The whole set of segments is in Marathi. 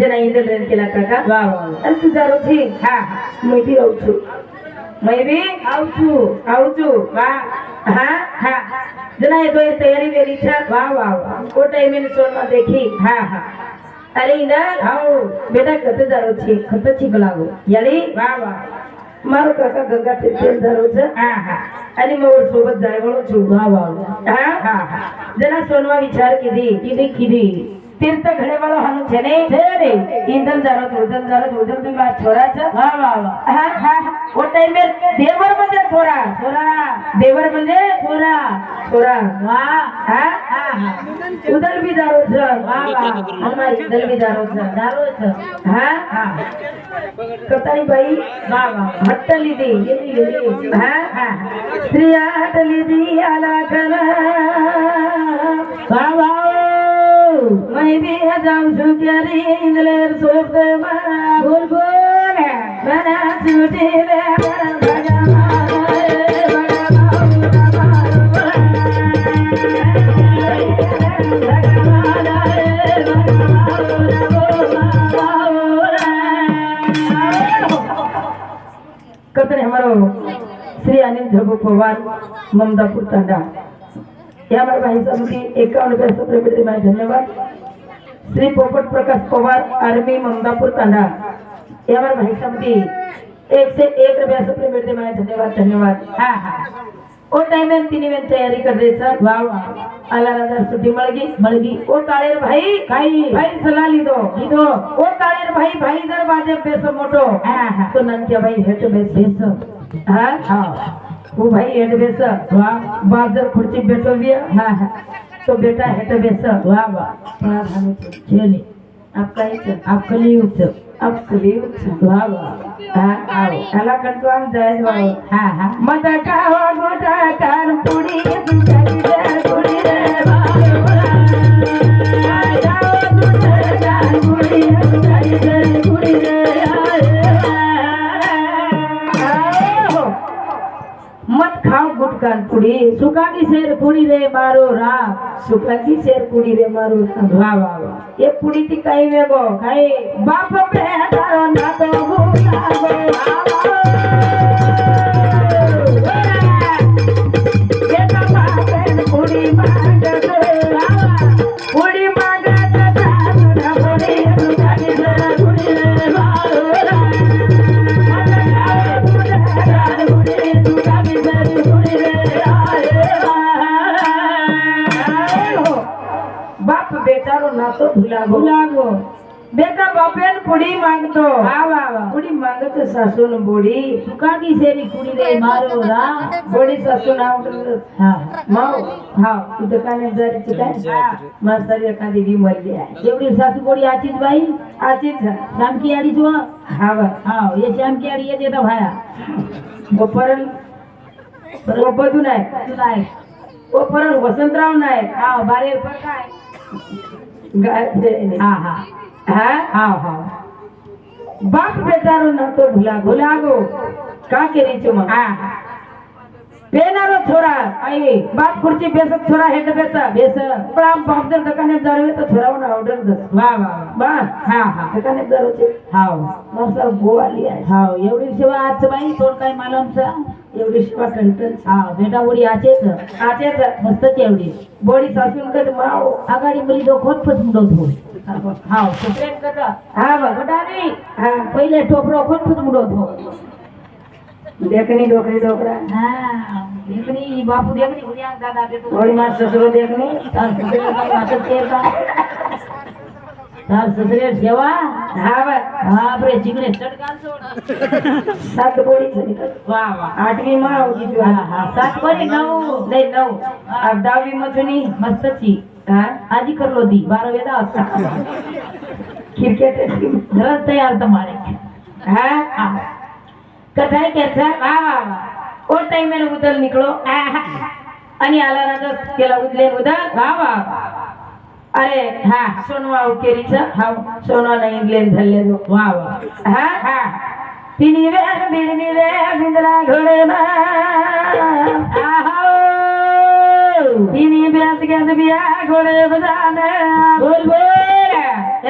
જેના ઇન્દ્રલેન કેલા કાકા વાહ વાહ અને સુધારો છે હા મેં બી આવું છું મેં બી આવું છું વાહ હા હા જેના એ તો એ તૈયારી વેલી છે વાહ વાહ વાહ ઓ ટાઈમે ને સોનમાં દેખી હા હા અરે ઇન્દર આવો બેટા કતે દારો છે ખત છીક લાગો યાલી વાહ વાહ મારો કાકા ગંગા તીર્થ દારો છે હા હા અને મોર સોબત જાય વાળો છું વાહ વાહ હા હા હા જેના સોનમાં વિચાર કીધી કીધી કીધી તીર્થ ઘડે વાળો હાનું છે ને છે રે ઈંધન દારો ઉધમ ની વાત છોરા છે વાહ વાહ વાહ હા હા वो टाइम में देवर म्हणजे छोरा छोरा देवर म्हणजे छोरा छोरा वाह હા હા હા ઉદલ બી દારો છે વાહ વાહ અમારી ઉદલ બી દારો છે દારો છે હા હા કતાઈ ભાઈ વાહ વાહ હટ્ટ લીધી લીધી હા હા સ્ત્રી હટ લીધી આલા કલા વાહ વાહ मैं भी जाऊं છું ક્યારે ઇંદલેર સોફમાં બોલ બોલ બના છૂટી રે ભગવાન कतने हमारो श्री अनिल झगू पवार ममदापुर तांडा या हमारे भाई साहब की 51 रुपये में धन्यवाद श्री पोपट प्रकाश पवार आर्मी ममदापुर तांडा ये हमारे भाई साहब की 101 रुपया सप्लीमेंट में धन्यवाद धन्यवाद હા હા ओ टाइम में तीन में तैयारी कर रहे सर વાહ વાહ आला राजा छुट्टी मल गई ओ कालेर भाई કાઈ भाई सलाह लीधो લીધો ओ कालेर भाई भाई दर बाजे बेसो मोटो હા હા तो नंदिया भाई हेट बेस हाँ હા वो भाई हेट बेस વાહ बाजर खुर्ची बेटो भी હા હા तो बेटा हेट बेस વાહ વાહ प्राधान्य છે ને आपका ही चल આપ કલિયુગ છે अब कलियुग छे વાહ वाह हाँ आओ अला कंटवाम जाए वाओ હા હા मत कावा गोटा कान पुड़ी सुजाई दे पुड़ी रे बाबा जाओ गोटा कान पुड़ी सुजाई दे पुड़ी रे आओ मत खाओ गुटकान पुड़ी સુકાની શેર કુડી રે મારો રામ सुखा की शेर पुड़ी रे मारू વાહ વાહ વાહ ये पुड़ी थी कई में गो કાઈ बाप बेटा ना तो भूला गो बेटा बापन पुड़ी मांग दे पुड़ी मांग दे ना पुड़ी सुखानी दे पुड़ी रे मारो पुड़ी सुखानी दे पुड़ी रे बाप बेटा रो ना तो भूला गो ભૂલાગો बेटा बापेन पुड़ी मांगतो વાહ વાહ વાહ पुड़ी मांगतो सासू न बोड़ी સુકાની શેરી કુડી રે મારો રામ बोड़ी सासू ना હા माओ हाँ तू दुकाने जारी चुका मां सरिया का दीदी मर गया એવડી સાસુ કોડી આચી જ ભાઈ आची था શ્યામ की आड़ी જો हाँ बा હા એ શ્યામ की आड़ी એ જેતા ભાયા वो परल वो बधु नायक તું નાય वो परल वसंतराव नायक હા બારે પર કાય गाय હા હા हाँ હા હા बाप बेटा रो ना तो भूला गो ભૂલાગો का केरी चुमा હા હા पेनारो छोरा आई बाप खुर्ची बेसत छोरा हेड बेसा બેસ पण आप बाप जर दुकाने जावे तो छोरा ना ऑर्डर दस વાહ વાહ વાહ. बा હા હા दुकाने जारो छे હાવ मासा गोवा लिया હાव એવડી સેવા આજ છે ભાઈ તોડ કાઈ માલમ છે एवढी शिवा टंटन હા બેટા ઓડી આચે છે आचे जा મસ્ત છે એવડી बोडी सासून कद माओ આગાડી મળી તો ખોટ ફસ મુડો થો હાવ સુપ્રેમ કદા हाँ बा વડાની हाँ पहिले ટોપરો ખોટ ફસ મુડો થો देखनी डोकरी डोकरा હા દેખની બાપુ દેખની ઉડિયા દાદા બેટો और मां ससुरो देखनी તાર સસરે કઈ વાત છે કા તાર સસરે સેવા हाँ बा હા આપણે ચીકણે ચડકાલ છો सात बोडी छे વાહ વાહ आठवी मां होगी जो હા હા સાત પડી નવ नहीं नौ अब दावी मथुनी મસ્ત છી हाँ આજી કરલો દી 12 વેદા क्रिकेट ધરસ તૈયાર તમારે हाँ હા कथाय कैसा વાહ વાહ વાહ ओ टाइम में उधर निकलो आणि आला राजा केला उदले उधर વાહ વાહ अरे हाँ सोनवा उकेरीचा हाँ सोनवा नाही इंग्लंड झाले जो વાહ વાહ हाँ હા तिनी वेळ बिडनी रे बिंदरा घोडे ना આહો तिनी ब्यास गॅस बिया घोडे बजाने બોલ બોલ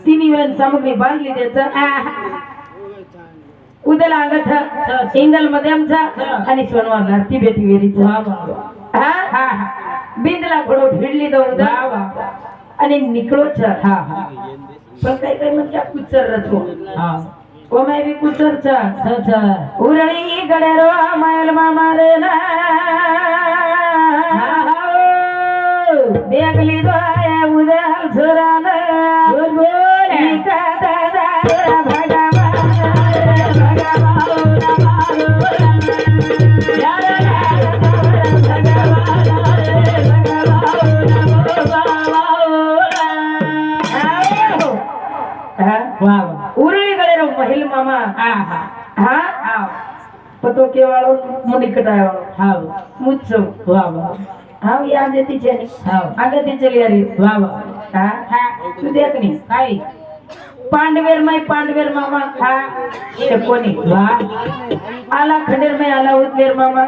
तिन्ही वेळ सामग्री बांधली त्याचं उद्याला अंगठ इंदल मध्यमचा आणि सोनवार ती बेटी वेरीचा हा बिंदला घोडो फिरली दौदा आणि निकळो हा पण काही काही म्हणजे कुचर रचो ओ मैं भी कुचर चा उरळी गडेरो मायल मामा रे ना देखली दोया उद्याल सुरान बोल बोल का दादा उरळी गडेरो महिल मामा हा पतो केवाळो मुंडी कटायो मुच्छो हाँ याद देती चली आगे ती चली अरे हाँ तू देख नहीं काय पांडवेर मामा ये कोणी आला खंडेर में आला उतलेर मामा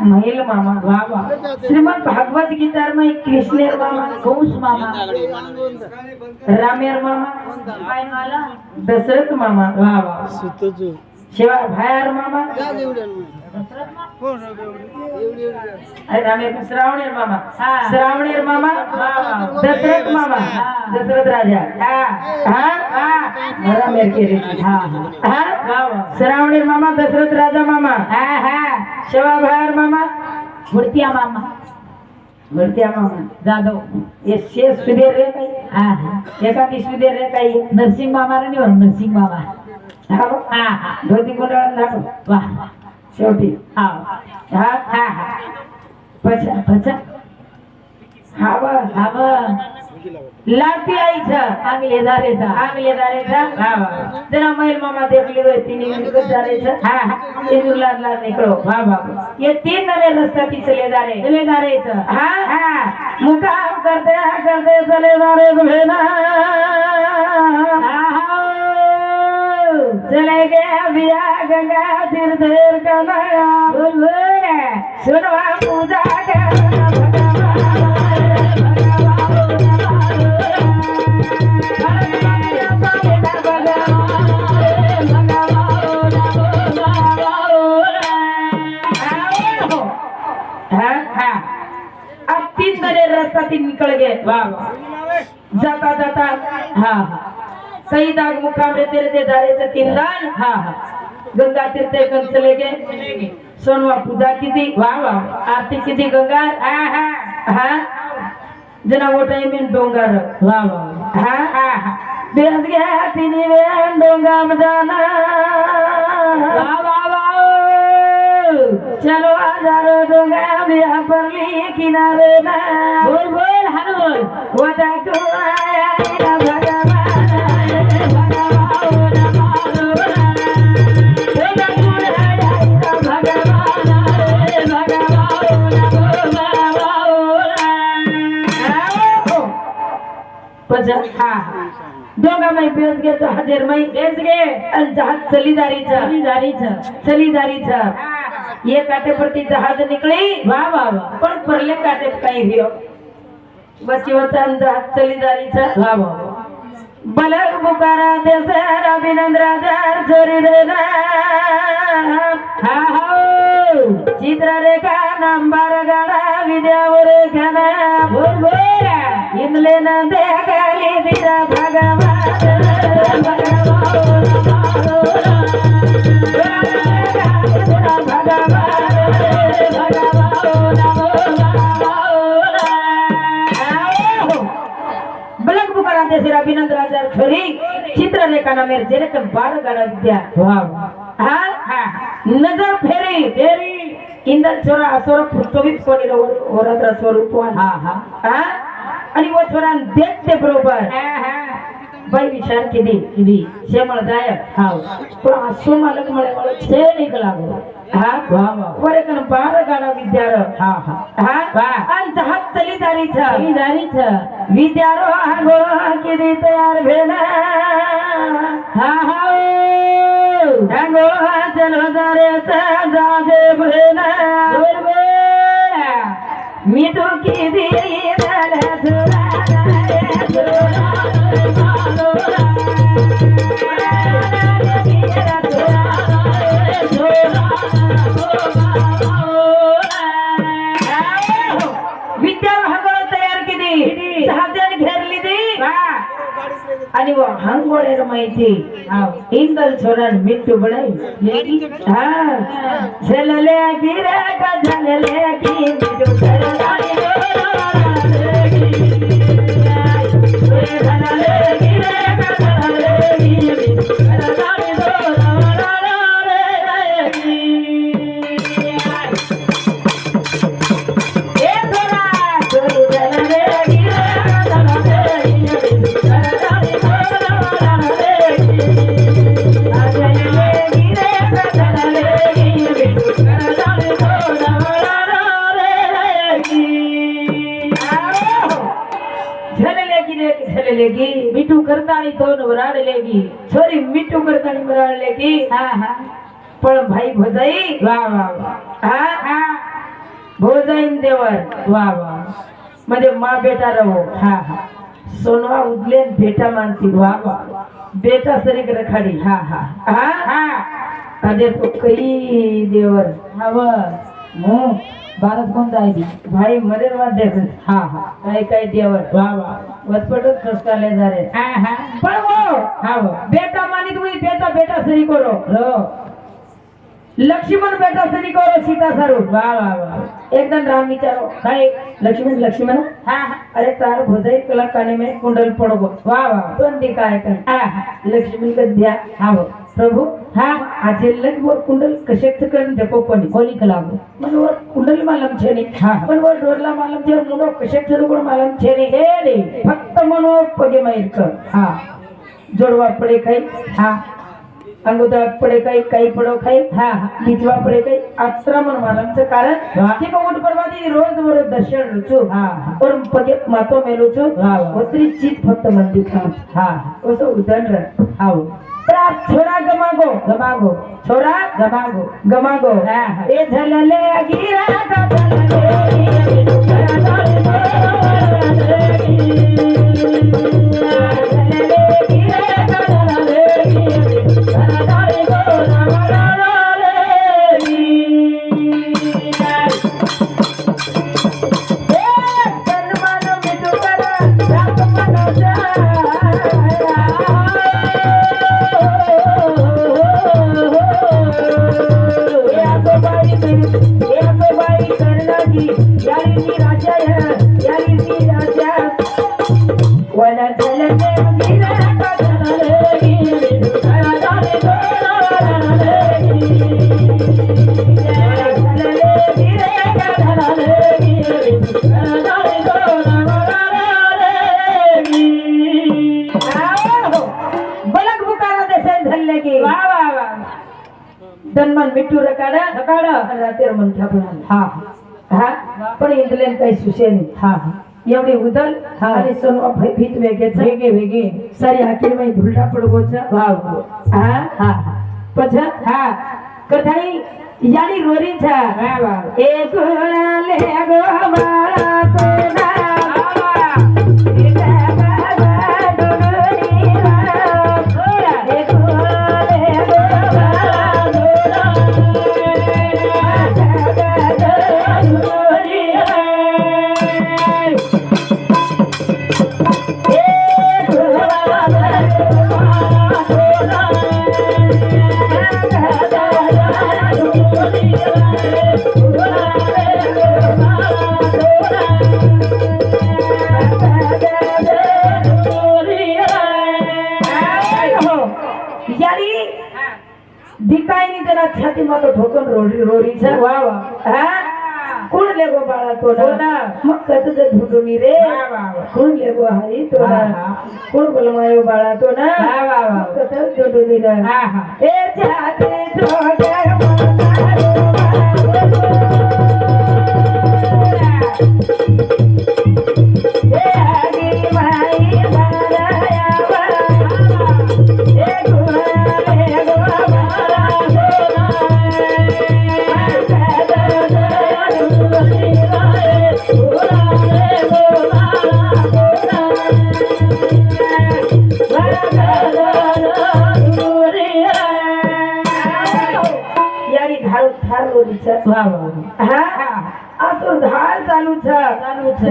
महिल मामा श्रीमद भागवत गीतार में कृष्णेर मामा कंस मामा रामेर मामा दशरथ मामा शिवा भायार मामा अरे रामेर श्रावणेर मामा दशरथ मामा दशरथ राजा रामेर के श्रावणेर मामा दशरथ राजा मामा शिवा भायार मामा भुरतिया मामा जाधव ये शेष सुधीर रे काही एखादी सुधीर रे काही नरसिंह मामा रे नरसिंह मामा धोती गुंडाळून दाखव वाह शेवटी पचा लाटी आईचा आगले दारेचा जना महिल मामा देखली होय तिने निकट दारेचा इंदूर लाद निकलो ये तीन नले रस्ता ती चले दारेचा मुकाम करते चले दारे भेना चले गया बिया गंगा तीर्थेर कनाया बोल सुनवा पूजा अब तीन नले रास्ता तीन निकल गए जाता सही दाग मुकाम रे तेरे दे दारे से तीन दान गंगा तीर्थे कन चले गए सोनवा पूजा की थी आरती की थी गंगा जना वो टाइम में डोंगर बेस गया तिनी वेन डोंगा में जाना चलो हजारो डोंगा बिया पर ली किनारे ना बोल हनुमान वटा को आया भगवान डोंगा में बेस गए तो हजर में बेस गए जहाज चलीदारीचा ये काटे परती जहाज निकली पण परले काटे काही रियो बची वचन जहाज चलीदारीचा बलग बुकारा देसर अभिनंदराजार चोरी देना चित्र रेखा नंबर गाडा विद्यावर खाना बोल इनले न देखाली दिरा भगवान बलग बुकारा देसर अभिनंदराजार छोरी चित्र रेखा नामेर जेरकम 12 गाडा विद्या नजर फेरी इंदर छोरा असोर फुटोवीत कोणी ओरात्र स्वरूपवान आणि वो छोरा देखते बरोबर बाई विचार केली श्यामळ दायक पण असो मालक मळे छे निकला हा वा वा वरे कन बार गाडा विद्यार हा हा हा वाह. आणि जहाज चली दारी छ ही जारीच विद्यारो आगो किती तयार भेना हा हा ओ. आगो चलो दारे जागे भेना मिठू की दी दाला विद्यार हंगोळ तयार केली जहाजाने घेरली दी आणि वो हंगोळेर माहिती इंदल छोरान मिट्टू बनाई हा झलले गिरे का झलले की मिट्टू झलले लेगी मिठू करताळी दोन वराडलेगी सॉरी मिठू करतानी मराळ लेगी हा हा पण भाई भोजाई वा वा वा हा हा भोजाईन देवर वा वा म्हणजे मा बेटा रहो हा हा सोनवा उदले बेटा मानती वा वा बेटा सरीक रखाडी हा हा हा हा अरे तो कई देवर हव मग भारत कोण जायची भाई मरे वाद्य हा हा काय काय देवर वा वा वचपटच खसकाले जा रे हा हा पण वो हा वा बेटा मानी तुम्ही बेटा बेटा सरी करो रो लक्ष्मण बेटा सरी करो सीता सारू वा वा वा एकदम राम विचारो काय लक्ष्मण लक्ष्मण हा हा अरे तार भोजाई कला काने में कुंडल पड़ो वा वा पण दिखाए का हा हा लक्ष्मण का दिया हा वा प्रभु हा आज लग वो कुंडल कशे करून देखो कोणी कोणी कलाव मन वो कुंडल मालम छे नहीं हा. पण वो डोरला मालम छे मुनो कशे करून मालम छे नहीं हे रे फक्त मनो पगे माहिर कर हा जोडवा पडे काही हा अंगोदरा पडे काही पडो काही हा हा बिचवा पडे काही आश्रमण मालमचं कारण वा. की उठ परवादी रोज रोज दर्शन रुचू हा और पगे मातो मेलुचू वा वा. ओतरी चीज फक्त मंदी खा हा ओसो उदन र हा प्राप छोरा गमागो गमागो छोरा गमागो गमागो हा, हा. ए झलले गिरा का धनमान मिट्टू रकाडा रातेर मन थापला हा पण इंदलेन काही सुशेनी हा हा एवढी उदल आणि सोनवा भीत वेगेचा वेगे वेगे सारी हाकीर में धुलटा पडगोचा वाव हा हा पछा हा कथाई यानी रोरी छा वा वा एक ले गो बाळा तो ना दिकायनी जरा छाती मातो ठोकन रोरी छा वा वा हा कोण लेगो बाळा तो ना मग कत जे धुडुनी रे वा वा कोण लेगो हाई तो ना हा. कोण बोलमायो बाळा तो ना वा वा वा कत धुडुनी रे हा हा ए छाती ठोके यारी धार धार रोडीचा वा वा हा आतूर धार चालू छ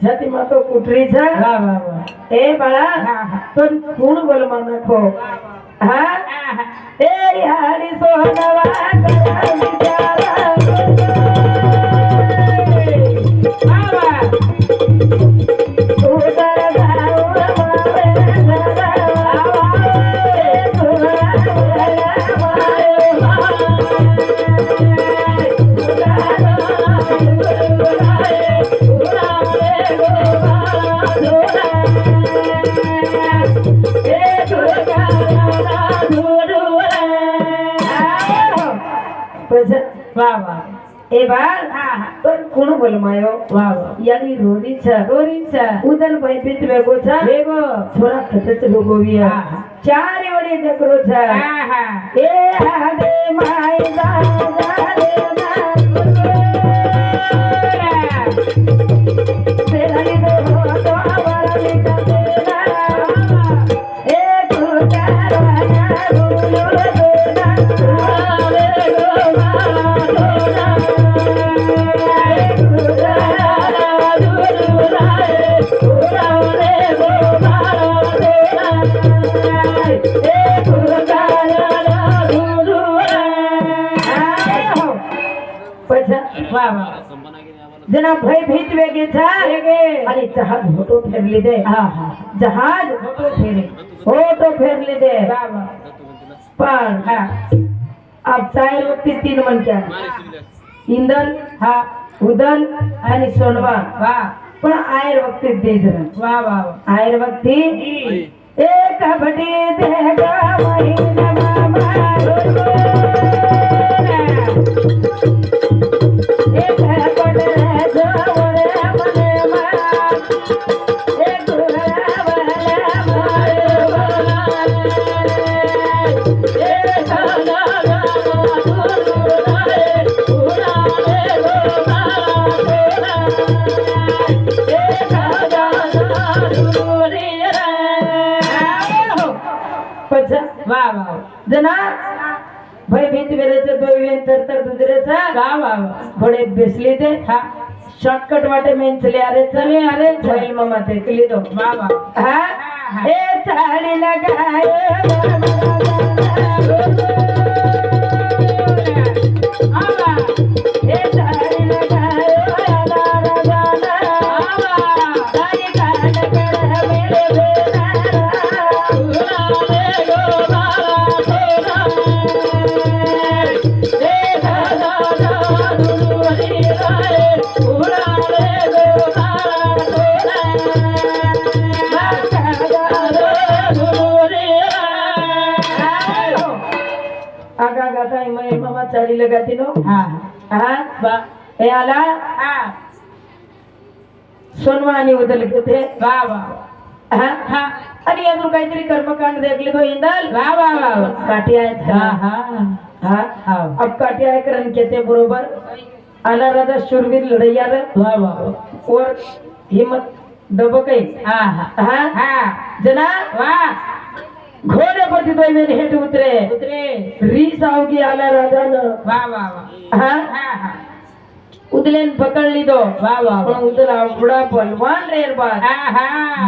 छती માં તો કુટરી છે वा वा वा એ બાળા તો કોણ બોલ માં નાખો હા એ હાડી સોનવા કરા વિચારા આવા ઉદર ગાઓ મારે આવા એ वा वा ए बाल तो कोण बोलमायो वा वा यानी रोडी छ उदल भाई बीच वेगो छ वेगो छोरा खतच लोगोविया चार वडे जकरो छ ए हाडे माय दा रे ना सेहरी दो तो वाली का तेरा ए कुतारा ना बोलो वा वा जना भय भीत वेगे छ आणि जहाज होतो फेरली दे जहाज होतो फेरली दे पण अब चार वक्ती तीन मनक्या इंदल उदल आणि सोनवा पण आयर वक्ती दे जरा वा वा आयर वक्ती एक भटी दे गा महिना मामा वा वा जना भाई भीत वेरेचं दोन तर दुसरेचा वा वा घोडे बेसली दे शॉर्टकट वाटे मेन चले अरे झैल मामा ते कली दो वा वा हाँ ए चाली लगाए ए चाली लगाए आगा गाता मैं मामा चाली लगाती नो हाँ ए आला सोनवा आणि उदल घेते वा वा हाँ आणि अजून काहीतरी कर्मकांड देखले तो इंदल वा वा वा काठी आहेत हाँ अब काठी आहे करण केते बरोबर आला राजा शूरवीर लढैया वा वा और हिम्मत दबकई हाँ जना वा घोड़े पर तो मेरे हेठ उतरे रीस आओगी आला राजा न वा वा हाँ उदलेन पकड़ ली दो पण उदल आवडा पलवान रेर बात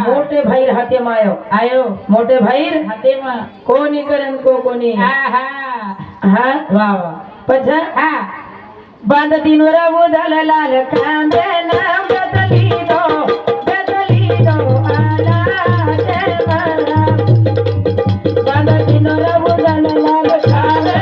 मोठे भाई हाते मायो आयो मोठे भाई हाते मा कोणी करेन को कोणी हाँ वा वा पछा बांध दिनवर उदल लाल कांदे ना बदली दो आला देवा बांध दिनवर उदल लाल कांदे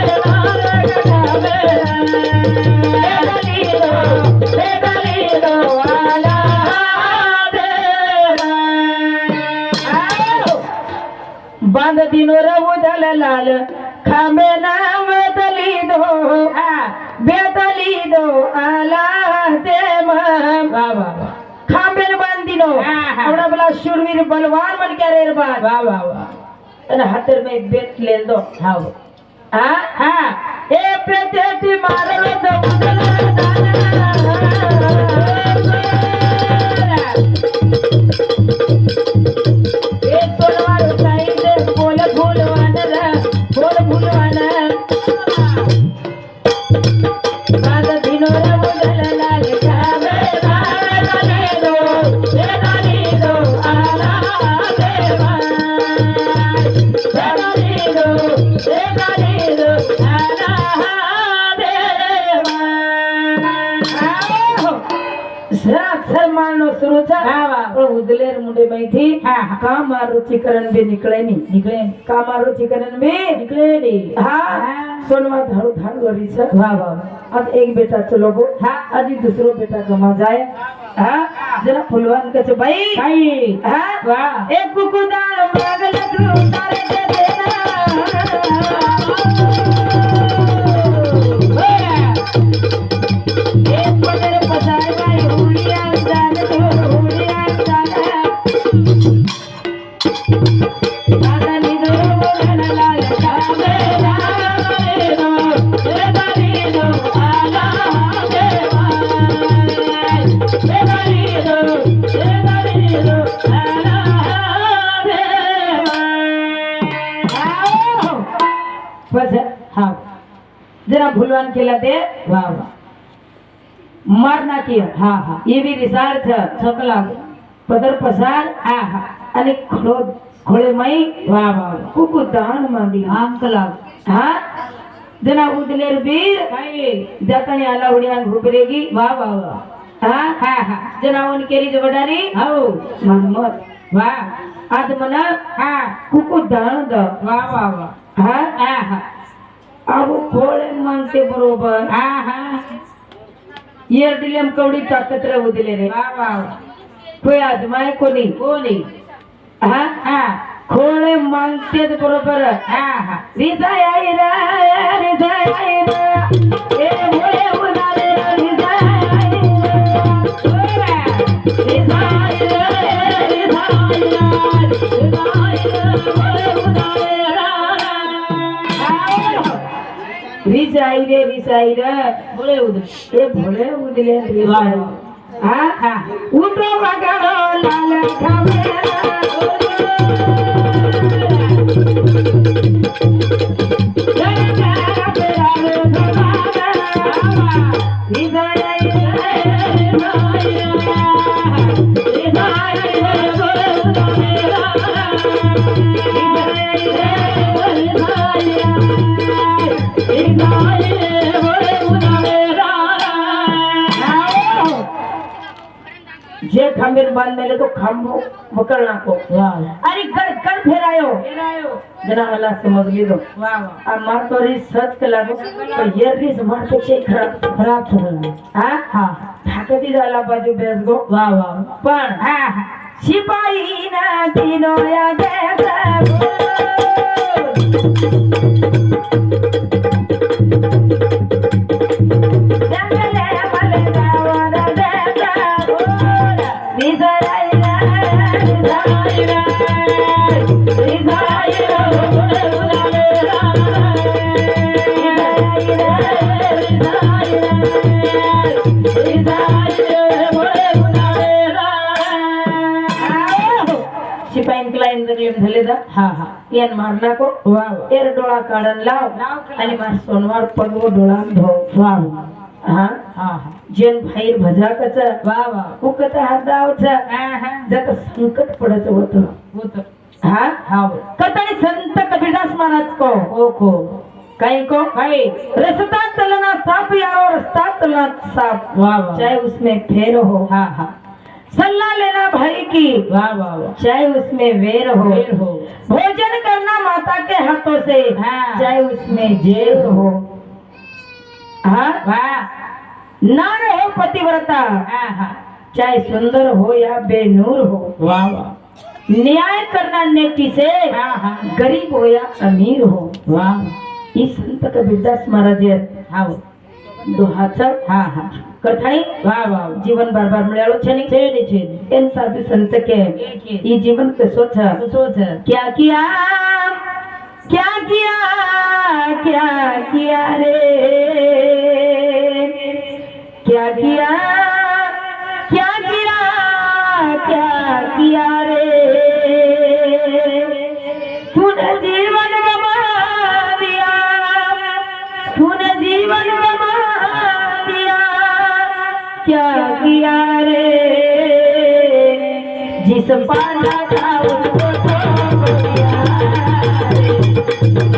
बांध दिनोर उदल लाल खांबे नाम बेतली दो आला ते वा वा खांबेन बांधी दिनो हाँ। अपना बोला शूरवीर बलवान बन के रे बात वाह वाह वाह અને હાથર में एक बेट ले दो हाँ हाँ हाँ ए पेटेटी मारलो तो ए तोलवार उठाई दे बोल भूलवान रे बोल भूलवान बाद दिनो रे बोल लाल खावे गाने दो ए गाने दो आला देवा गाने दो ए गाने दो आला देवा आओ अक्षर मारनो शुरू था हाँ, वाह। પણ ઉદલેર મુંડે માંથી हाँ, हाँ। કામ આ રુચિકરણ બી નીકળે નહીં निकले કામ આ રુચિકરણ બી निकले नहीं હા हाँ। સોનવા ધારો ધાર વરી છે वाह वाह अब एक बेटा चलो गो हाँ। अजी दूसरो बेटा कमा जाए हाँ जरा फुलवान के भाई भाई हाँ वाह एक कुकुदार मांग लड्डू उतारे के देना एक पटेर पसार भाई उड़िया जान तो उड़िया जान दादा निदो बोलन लाल खावे लाले दो ए दादी दो आला देवा ए दादी दो आला देवा आओ बस हाँ जरा भूलवान खेला दे वाह वाह मार नाखીએ हाँ हाँ એ બી રિસાળ છે छकला પદર પસાર हाँ हाँ અને ખોળે મઈ वाह वाह કુકુ દાન માંગી अंकला હા जना ઉદલેર વીર भाई જાતણી આલાવડિયા ઘુબરેગી वाह वाह वाह હા हाँ हाँ जना ઓન કેરી જવડારી आओ મહમદ वाह આજ મના हाँ કુકુ દાન દ वाह वाह वाह હા हाँ हाँ આવો ખોળે માંગતે બરોબર हाँ हाँ યેર દિલેમ કવડી તાકત રે ઉદલે રે वाह वाह કોઈ આજમાય કોની बोली હા हाँ ખોળે માંગતે જ બરોબર हाँ हाँ रिसाई आई रे रिसाई आई रे ए भोले उनारे रिसाई आई रे रिसाई रे रिसाई रे रिसाई रे भोले उनारे रिसाई रे रिसाई रे बोले उधर ए भोले उदले रिसाई हाँ हाँ उठो मगरो लाल खावे જે ખંભેર બાંધેલો તો ખંભો પકડ નાખો वाह અરે ગડ ગડ ફેરાયો જરા અલા સમજ લીધો वाह वाह આ માર તો રીસ સચ કે લાગો તો યર રીસ માર તો છે ખરાબ खराब चल હા हाँ ઠાકેતી જાલા બાજુ બેસ ગો वाह वाह પણ हाँ हाँ સિપાહી ના દીનો યા સિપાહી ક્લાઈન દગલેમ ધલેદા हाँ हाँ એન માર નાખો वाह वाह એર ડોળા કાઢન લાવ લાવ કે અને માર સોનવાર પગવો ડોળા ધો वाह वाह હા हाँ हाँ જેન ભાઈ ભજા કચ वाह वाह કુકતા હદાવ છે हाँ हाँ જત સંકટ પડે છે હોતો वो तो હા हाँ કતણી સંત કબીરદાસ મહારાજ को ओको कहीं को भाई रस्ता चलना साफ यारो रास्ता चलना साफ वाह वाह चाहे उसमें फेर हो हाँ हाँ सल्ला लेना भाई की वाह वाह वाह चाहे उसमें वेर हो वेर हो भोजन करना माता के हाथों से हाँ। चाहे उसमें जेर हो हाँ वाह नार हो पतिव्रता हाँ हाँ चाहे सुंदर हो या बेनूर हो वाह वाह न्याय करना नेकी से हाँ हाँ गरीब हो या अमीर हो वाह इस संत कबीरदास महाराज हाँ दोहाचा हाँ हाँ કથાણી વાહ વાહ જીવન બાર મળ્યાળો છે ને છે ને છે ને એમ સાધુ સંત કે ઈ જીવન કશો છે તો શું છે क्या किया क्या किया क्या किया रे क्या किया क्या किया क्या किया रे तूने जीवन गवा दिया तूने जीवन गवा दिया क्या किया रे जिस पाना था उसको तो दिया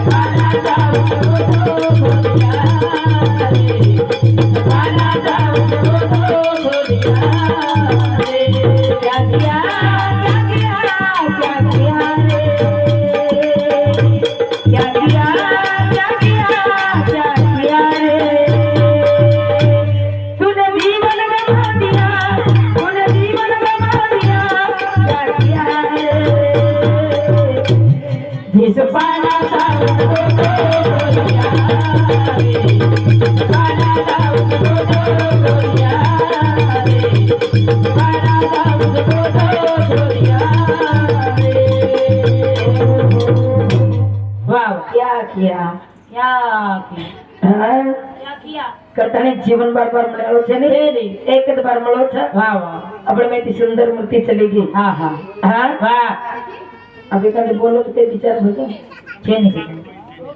पाना था उसको तो दिया पाना था उसको तो दिया क्या किया क्या किया क्या किया रे क्या किया क्या किया क्या किया रे तूने जीवन गवा दिया तूने जीवन गवा दिया क्या किया रे जिस पाना था उसको तो दिया पाना था उसको तो दिया पाना था उसको तो दिया वाह क्या किया क्या की हाँ क्या किया કથાને જીવન બાર મળ્યો છે ને એક જ બાર મળ્યો છે વાહ વાહ આપણે મેથી સુંદર મૂર્તિ ચલી ગઈ હા હા હા વાહ अभी कल बोलो तो ते विचार भजन છે ને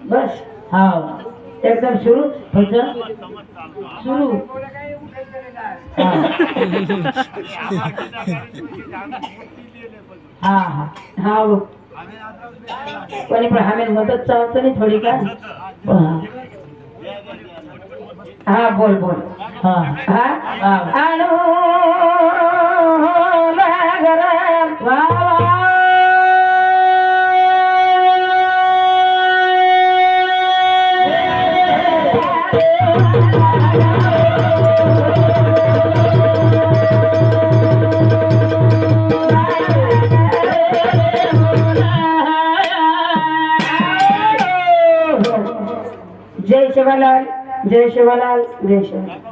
बस હા एकदम शुरू ભજન શરૂ હા હા हाँ वो कोणी पण हमें मदत चाहतो नहीं थोड़ी का हाँ बोल बोल હા हाँ हाँ। अनु नगरम जय शिवलाल जय शिवलाल जय शिवलाल